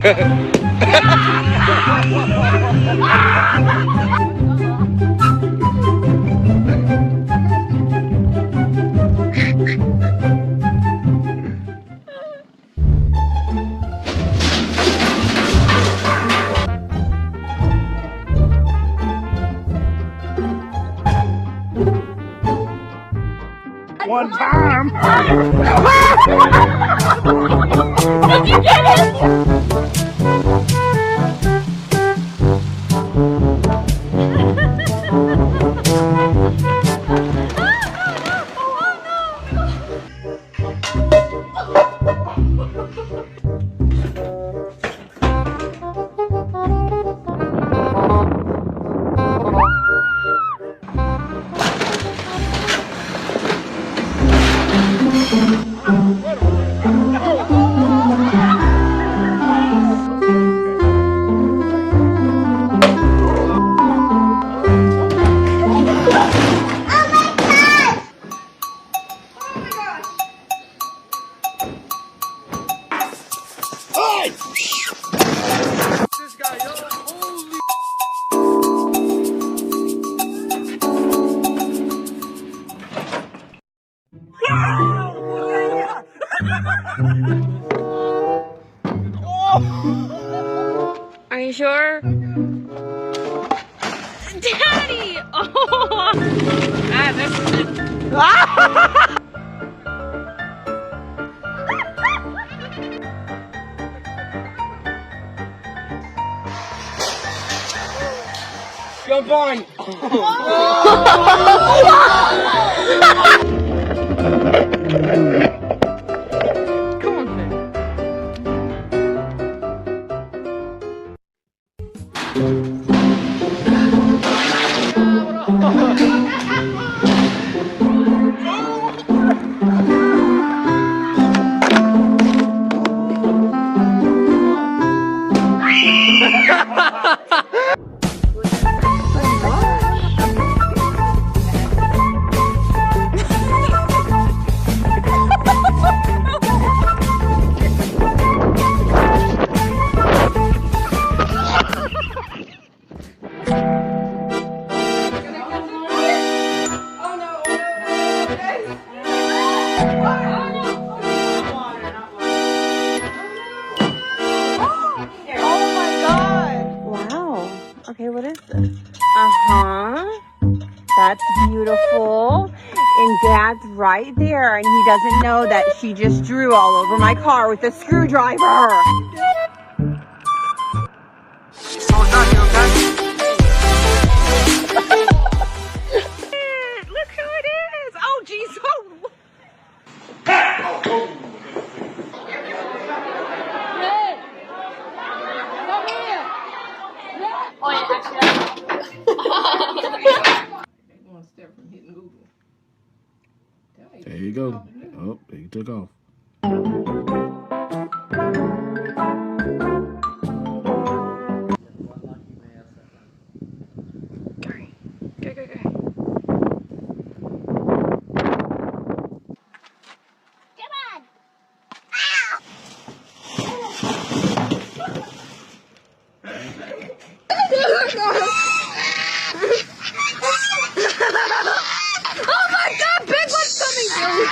One time. Did you get it? Are you sure? Daddy! Oh! Ah, this is it. Jump on. Come on, Finn. Okay, what is this? Uh-huh. That's beautiful. And Dad's right there, and he doesn't know that she just drew all over my car with a screwdriver. Look who it is. Oh, geez. Oh. One step from hitting Google. There you go. Oh, he took off. Go, go, go. Oh my God, big one's coming through.